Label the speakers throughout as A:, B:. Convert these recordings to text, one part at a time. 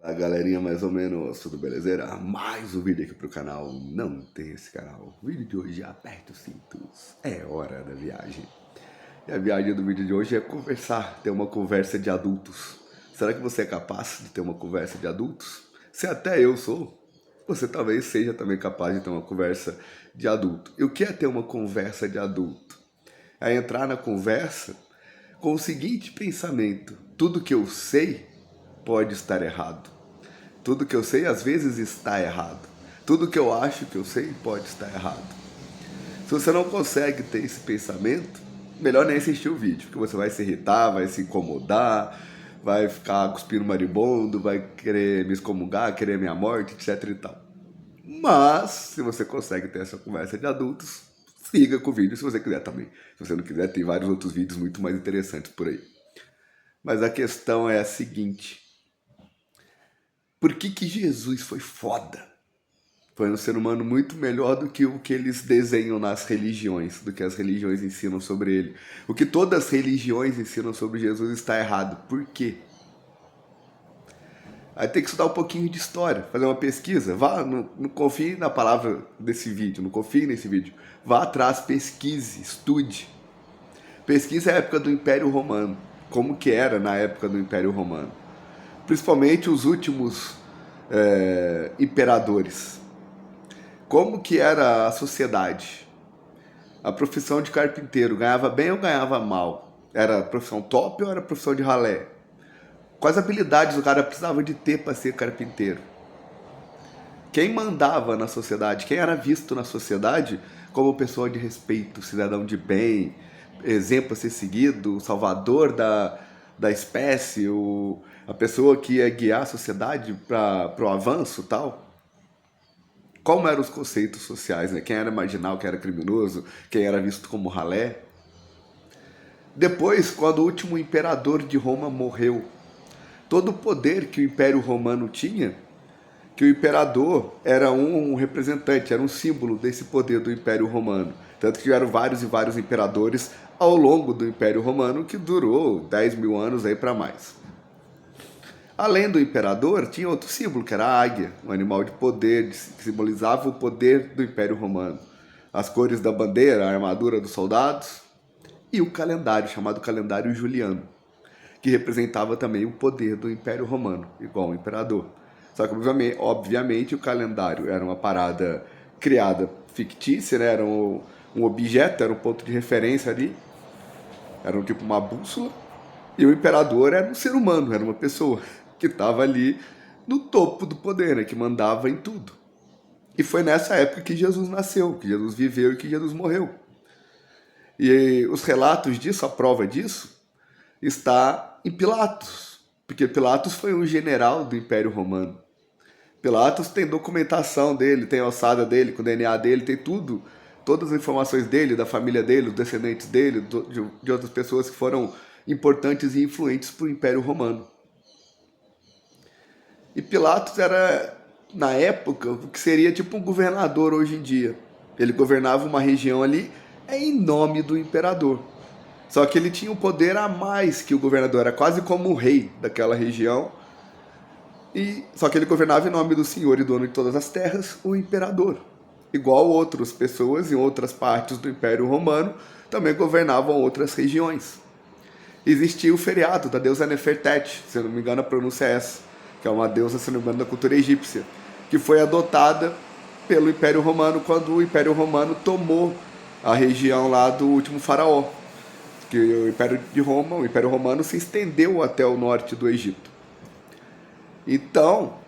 A: Fala galerinha, mais ou menos, tudo belezeira? Mais um vídeo aqui pro canal, não tem esse canal. O vídeo de hoje é aperta os cintos, é hora da viagem. E a viagem do vídeo de hoje é conversar, ter uma conversa de adultos. Será que você é capaz de ter uma conversa de adultos? Se até eu sou, você talvez seja também capaz de ter uma conversa de adulto. E o que é ter uma conversa de adulto? É entrar na conversa com o seguinte pensamento: tudo que eu sei pode estar errado. Tudo que eu sei às vezes está errado. Tudo que eu acho que eu sei pode estar errado. Se você não consegue ter esse pensamento, melhor nem assistir o vídeo, porque você vai se irritar, vai se incomodar, vai ficar cuspindo maribondo, vai querer me excomungar, querer minha morte, etc e tal. Mas, se você consegue ter essa conversa de adultos, siga com o vídeo se você quiser também. Se você não quiser, tem vários outros vídeos muito mais interessantes por aí. Mas a questão é a seguinte: por que Jesus foi foda? Foi um ser humano muito melhor do que o que eles desenham nas religiões, do que as religiões ensinam sobre ele. O que todas as religiões ensinam sobre Jesus está errado. Por quê? Aí tem que estudar um pouquinho de história, fazer uma pesquisa. Vá, não confie na palavra desse vídeo, não confie nesse vídeo. Vá atrás, pesquise, estude. Pesquise a época do Império Romano, como que era na época do Império Romano. Principalmente os últimos imperadores. Como que era a sociedade? A profissão de carpinteiro ganhava bem ou ganhava mal? Era profissão top ou era profissão de ralé? Quais habilidades o cara precisava de ter para ser carpinteiro? Quem mandava na sociedade? Quem era visto na sociedade como pessoa de respeito, cidadão de bem, exemplo a ser seguido, salvador da espécie, a pessoa que ia guiar a sociedade para o avanço tal? Como eram os conceitos sociais, né? Quem era marginal, quem era criminoso, quem era visto como ralé? Depois, quando o último imperador de Roma morreu, todo o poder que o Império Romano tinha, que o imperador era um representante, era um símbolo desse poder do Império Romano. Tanto que tiveram vários e vários imperadores ao longo do Império Romano, que durou 10 mil anos aí para mais. Além do imperador, tinha outro símbolo, que era a águia, um animal de poder, que simbolizava o poder do Império Romano. As cores da bandeira, a armadura dos soldados e o calendário, chamado calendário juliano, que representava também o poder do Império Romano, igual o imperador. Só que, obviamente, o calendário era uma parada criada fictícia, né? Era um objeto, era um ponto de referência ali, era um tipo uma bússola, e o imperador era um ser humano, era uma pessoa que estava ali no topo do poder, né? Que mandava em tudo. E foi nessa época que Jesus nasceu, que Jesus viveu e que Jesus morreu. E os relatos disso, a prova disso, está em Pilatos, porque Pilatos foi um general do Império Romano. Pilatos tem documentação dele, tem a ossada dele, com o DNA dele, tem tudo, todas as informações dele, da família dele, dos descendentes dele, de outras pessoas que foram importantes e influentes para o Império Romano. E Pilatos era, na época, o que seria tipo um governador hoje em dia. Ele governava uma região ali em nome do imperador. Só que ele tinha um poder a mais que o governador, era quase como o rei daquela região. Só que ele governava em nome do senhor e dono de todas as terras, o imperador. Igual outras pessoas em outras partes do Império Romano também governavam outras regiões. Existia o feriado da deusa Nefertete, se eu não me engano a pronúncia é essa, que é uma deusa, se não me engano, da cultura egípcia, que foi adotada pelo Império Romano quando o Império Romano tomou a região lá do último faraó, que o Império de Roma, o Império Romano se estendeu até o norte do Egito. Então,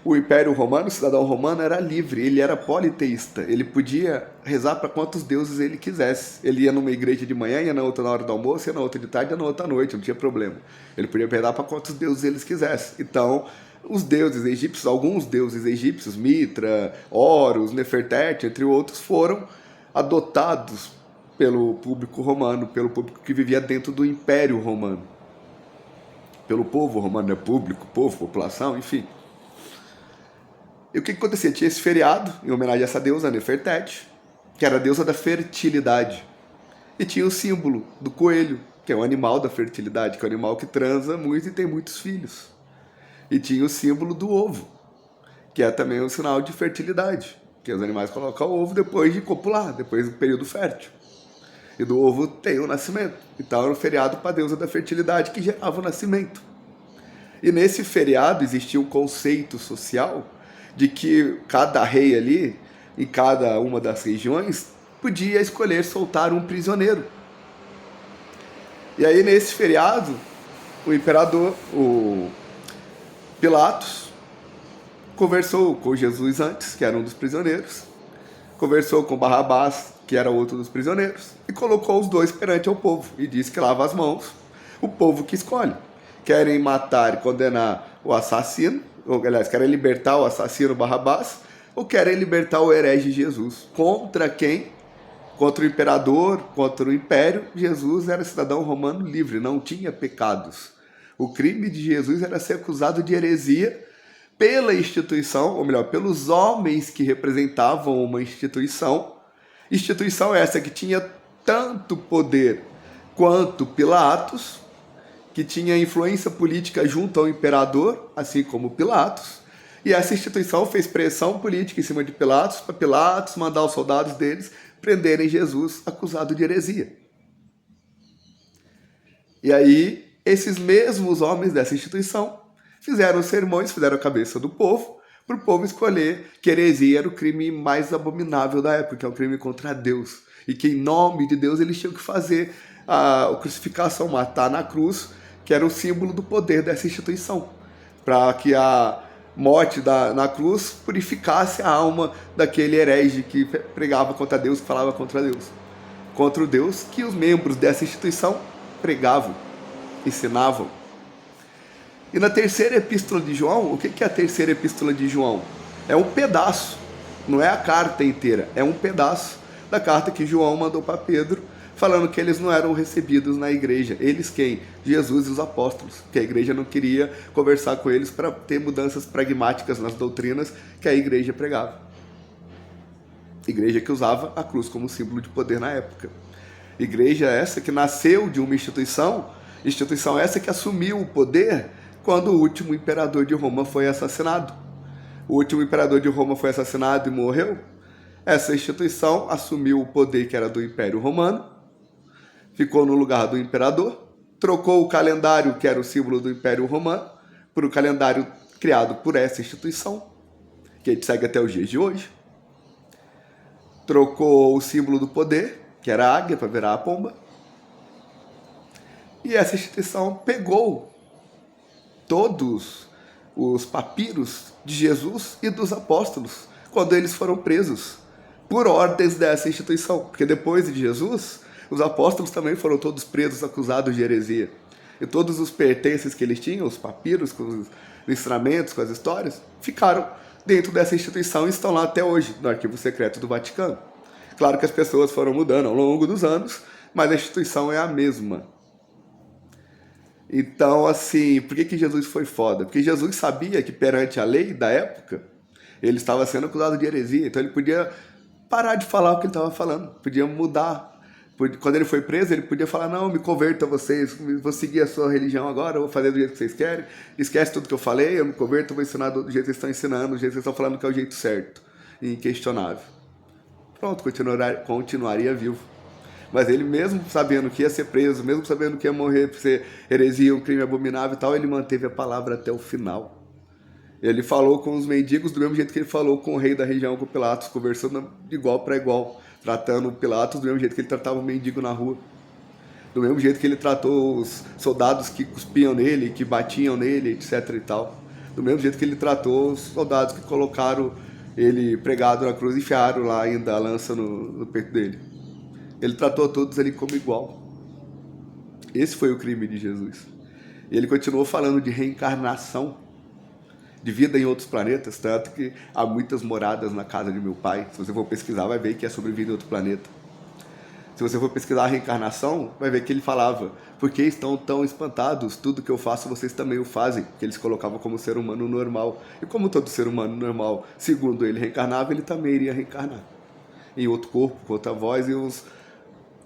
A: o Império Romano, o cidadão romano era livre, ele era politeísta, ele podia rezar para quantos deuses ele quisesse. Ele ia numa igreja de manhã, ia na outra na hora do almoço, ia na outra de tarde, ia na outra à noite, não tinha problema. Ele podia rezar para quantos deuses ele quisesse. Então, os deuses egípcios, alguns deuses egípcios, Mitra, Horus, Nefertete, entre outros, foram adotados pelo público romano, pelo público que vivia dentro do Império Romano. Pelo povo romano, é público, povo, população, enfim. E o que acontecia? Tinha esse feriado, em homenagem a essa deusa, Nefertete, que era a deusa da fertilidade. E tinha o símbolo do coelho, que é o animal da fertilidade, que é o animal que transa muito e tem muitos filhos. E tinha o símbolo do ovo, que é também um sinal de fertilidade, que os animais colocam o ovo depois de copular, depois do período fértil. E do ovo tem o nascimento. Então era um feriado para a deusa da fertilidade que gerava o nascimento. E nesse feriado existia um conceito social de que cada rei ali, em cada uma das regiões, podia escolher soltar um prisioneiro. E aí nesse feriado, o imperador, o Pilatos, conversou com Jesus antes, que era um dos prisioneiros, conversou com Barrabás, que era outro dos prisioneiros, e colocou os dois perante ao povo, e disse que lava as mãos, o povo que escolhe. Querem matar e condenar o assassino, ou aliás, querem libertar o assassino Barrabás, ou querem libertar o herege Jesus. Contra quem? Contra o imperador, contra o império. Jesus era cidadão romano livre, não tinha pecados. O crime de Jesus era ser acusado de heresia pela instituição, ou melhor, pelos homens que representavam uma instituição. Instituição essa que tinha tanto poder quanto Pilatos, que tinha influência política junto ao imperador, assim como Pilatos. E essa instituição fez pressão política em cima de Pilatos, para Pilatos mandar os soldados deles prenderem Jesus acusado de heresia. E aí, esses mesmos homens dessa instituição fizeram sermões, fizeram a cabeça do povo, para o povo escolher que heresia era o crime mais abominável da época, que é um crime contra Deus. E que em nome de Deus eles tinham que fazer a crucificação, matar na cruz, que era o símbolo do poder dessa instituição, para que a morte na cruz purificasse a alma daquele herege que pregava contra Deus, que falava contra Deus. Contra o Deus que os membros dessa instituição pregavam, ensinavam. E na terceira epístola de João, o que é a terceira epístola de João? É um pedaço, não é a carta inteira, é um pedaço da carta que João mandou para Pedro, falando que eles não eram recebidos na igreja. Eles quem? Jesus e os apóstolos, que a igreja não queria conversar com eles para ter mudanças pragmáticas nas doutrinas que a igreja pregava. Igreja que usava a cruz como símbolo de poder na época. Igreja essa que nasceu de uma instituição essa que assumiu o poder quando o último imperador de Roma foi assassinado. O último imperador de Roma foi assassinado e morreu. Essa instituição assumiu o poder que era do Império Romano, ficou no lugar do imperador, trocou o calendário, que era o símbolo do Império Romano, por um calendário criado por essa instituição, que a gente segue até os dias de hoje. Trocou o símbolo do poder, que era a águia, para virar a pomba. E essa instituição pegou todos os papiros de Jesus e dos apóstolos quando eles foram presos, por ordens dessa instituição. Porque depois de Jesus, os apóstolos também foram todos presos, acusados de heresia. E todos os pertences que eles tinham, os papiros, com os ensinamentos, com as histórias, ficaram dentro dessa instituição e estão lá até hoje, no Arquivo Secreto do Vaticano. Claro que as pessoas foram mudando ao longo dos anos, mas a instituição é a mesma. Então, assim, por que Jesus foi foda? Porque Jesus sabia que perante a lei da época, ele estava sendo acusado de heresia, então ele podia parar de falar o que ele estava falando, podia mudar. Quando ele foi preso, ele podia falar, não, me converto a vocês, vou seguir a sua religião agora, eu vou fazer do jeito que vocês querem, esquece tudo que eu falei, eu me converto, eu vou ensinar do jeito que vocês estão ensinando, do jeito que vocês estão falando que é o jeito certo e inquestionável. Pronto, continuaria vivo. Mas ele, mesmo sabendo que ia ser preso, mesmo sabendo que ia morrer por ser heresia, um crime abominável e tal, ele manteve a palavra até o final. Ele falou com os mendigos do mesmo jeito que ele falou com o rei da região, com Pilatos, conversando de igual para igual, tratando Pilatos do mesmo jeito que ele tratava o mendigo na rua. Do mesmo jeito que ele tratou os soldados que cuspiam nele, que batiam nele, etc e tal. Do mesmo jeito que ele tratou os soldados que colocaram ele pregado na cruz e enfiaram lá ainda a lança no peito dele. Ele tratou todos ali como igual. Esse foi o crime de Jesus. E ele continuou falando de reencarnação, de vida em outros planetas, tanto que há muitas moradas na casa de meu pai. Se você for pesquisar, vai ver que é sobre vida em outro planeta. Se você for pesquisar a reencarnação, vai ver que ele falava, por que estão tão espantados? Tudo que eu faço, vocês também o fazem. Que eles colocavam como ser humano normal. E como todo ser humano normal, segundo ele reencarnava, ele também iria reencarnar. Em outro corpo, com outra voz, e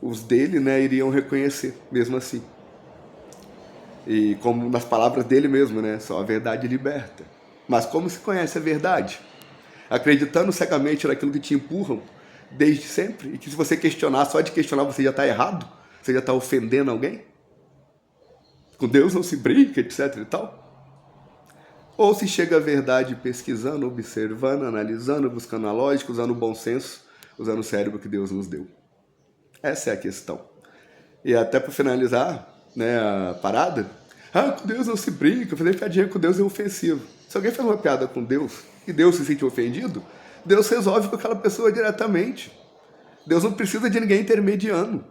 A: os dele, né, iriam reconhecer, mesmo assim. E como nas palavras dele mesmo, né? Só a verdade liberta. Mas como se conhece a verdade? Acreditando cegamente naquilo que te empurram desde sempre, e que se você questionar, só de questionar você já está errado, você já está ofendendo alguém? Com Deus não se brinca, etc e tal? Ou se chega à verdade pesquisando, observando, analisando, buscando a lógica, usando o bom senso, usando o cérebro que Deus nos deu? Essa é a questão. E até para finalizar, né, a parada, com Deus não se brinca, fazer piadinha com Deus é ofensivo. Se alguém faz uma piada com Deus e Deus se sente ofendido, Deus resolve com aquela pessoa diretamente. Deus não precisa de ninguém intermediando.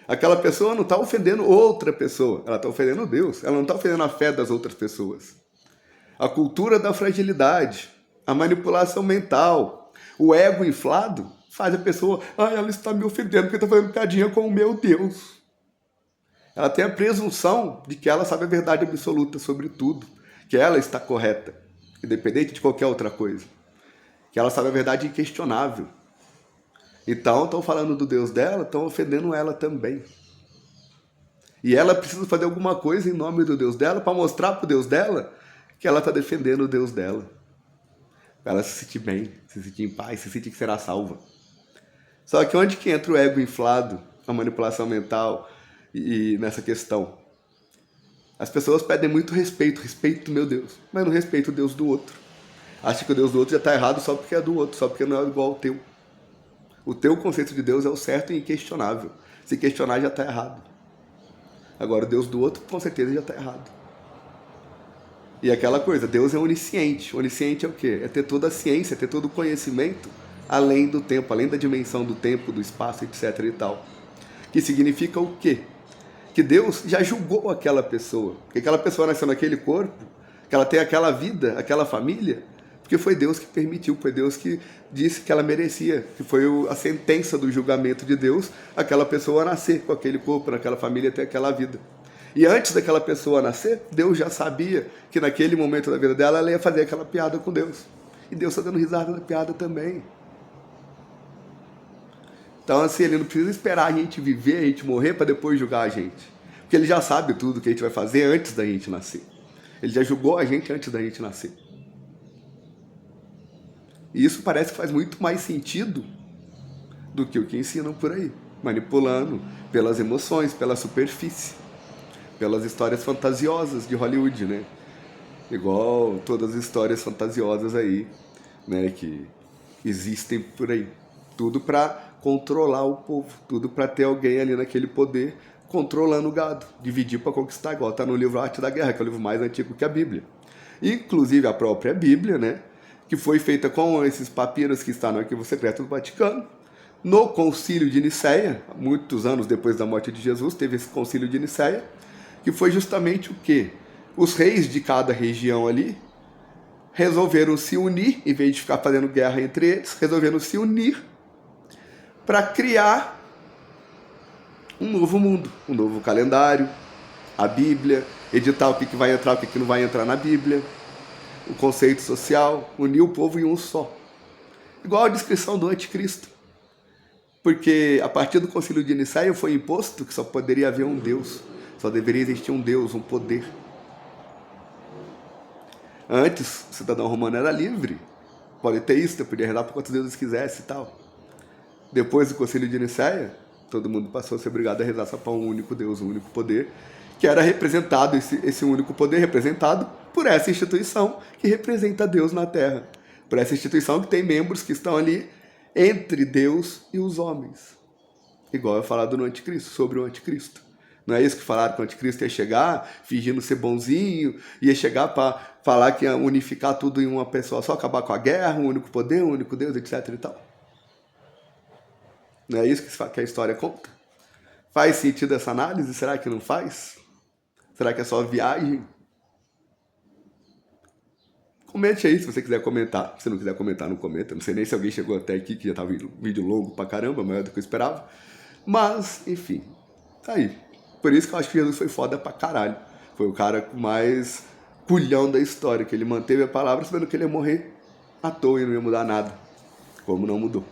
A: Aquela pessoa não está ofendendo outra pessoa, ela está ofendendo Deus, ela não está ofendendo a fé das outras pessoas. A cultura da fragilidade, a manipulação mental, o ego inflado faz a pessoa, ela está me ofendendo porque está fazendo piadinha com o meu Deus. Ela tem a presunção de que ela sabe a verdade absoluta sobre tudo, que ela está correta, independente de qualquer outra coisa, que ela sabe a verdade inquestionável. Então, estão falando do Deus dela, estão ofendendo ela também. E ela precisa fazer alguma coisa em nome do Deus dela para mostrar para o Deus dela que ela está defendendo o Deus dela. Para ela se sentir bem, se sentir em paz, se sentir que será salva. Só que onde que entra o ego inflado, a manipulação mental e nessa questão? As pessoas pedem muito respeito do meu Deus, mas não respeito o Deus do outro. Acha que o Deus do outro já está errado só porque é do outro, só porque não é igual ao teu. O teu conceito de Deus é o certo e inquestionável. Se questionar já está errado. Agora o Deus do outro com certeza já está errado. E aquela coisa, Deus é onisciente. Onisciente é o quê? É ter toda a ciência, é ter todo o conhecimento além do tempo, além da dimensão do tempo, do espaço, etc e tal. Que significa o quê? Que Deus já julgou aquela pessoa. Que aquela pessoa nasceu naquele corpo, que ela tem aquela vida, aquela família, porque foi Deus que permitiu, foi Deus que disse que ela merecia, que foi a sentença do julgamento de Deus, aquela pessoa nascer com aquele corpo, naquela família, ter aquela vida. E antes daquela pessoa nascer, Deus já sabia que naquele momento da vida dela, ela ia fazer aquela piada com Deus. E Deus está dando risada da piada também. Então, assim, ele não precisa esperar a gente viver, a gente morrer para depois julgar a gente. Porque ele já sabe tudo que a gente vai fazer antes da gente nascer. Ele já julgou a gente antes da gente nascer. E isso parece que faz muito mais sentido do que o que ensinam por aí. Manipulando pelas emoções, pela superfície. Pelas histórias fantasiosas de Hollywood, né? Igual todas as histórias fantasiosas aí, né? Que existem por aí. Tudo para controlar o povo. Tudo para ter alguém ali naquele poder controlando o gado. Dividir para conquistar, igual tá no livro Arte da Guerra, que é o livro mais antigo que a Bíblia. Inclusive a própria Bíblia, né? Que foi feita com esses papiros que está no Arquivo Secreto do Vaticano. No Concílio de Nicéia, muitos anos depois da morte de Jesus, teve esse Concílio de Nicéia, que foi justamente o quê? Os reis de cada região ali resolveram se unir, em vez de ficar fazendo guerra entre eles, resolveram se unir para criar um novo mundo, um novo calendário, a Bíblia, editar o que vai entrar, o que não vai entrar na Bíblia, o conceito social, unir o povo em um só. Igual a descrição do anticristo. Porque a partir do Concílio de Nicéia foi imposto que só poderia haver um Deus, só deveria existir um Deus, um poder. Antes, o cidadão romano era livre, politeísta, podia rezar para quantos deuses quisesse e tal. Depois do Concílio de Nicéia, todo mundo passou a ser obrigado a rezar só para um único Deus, um único poder, que era representado, esse único poder representado por essa instituição que representa Deus na Terra. Por essa instituição que tem membros que estão ali entre Deus e os homens. Igual é falado no Anticristo, sobre o Anticristo. Não é isso que falaram que o Anticristo ia chegar, fingindo ser bonzinho, ia chegar para falar que ia unificar tudo em uma pessoa só, acabar com a guerra, um único poder, um único Deus, etc e tal. Não é isso que a história conta? Faz sentido essa análise? Será que não faz? Será que é só viagem? Comente aí se você quiser comentar. Se não quiser comentar, não comenta. Não sei nem se alguém chegou até aqui, que já estava um vídeo longo pra caramba, maior do que eu esperava. Mas, enfim, tá aí. Por isso que eu acho que Jesus foi foda pra caralho. Foi o cara com mais culhão da história, que ele manteve a palavra sabendo que ele ia morrer à toa e não ia mudar nada. Como não mudou.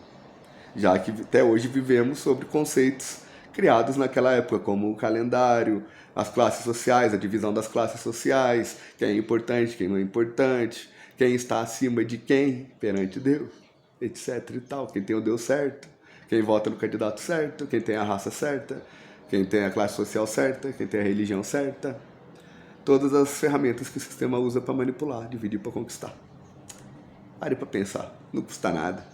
A: Já que até hoje vivemos sobre conceitos criados naquela época, como o calendário, as classes sociais, a divisão das classes sociais, quem é importante, quem não é importante, quem está acima de quem perante Deus, etc e tal, quem tem o Deus certo, quem vota no candidato certo, quem tem a raça certa, quem tem a classe social certa, quem tem a religião certa, todas as ferramentas que o sistema usa para manipular, dividir para conquistar. Pare para pensar, não custa nada.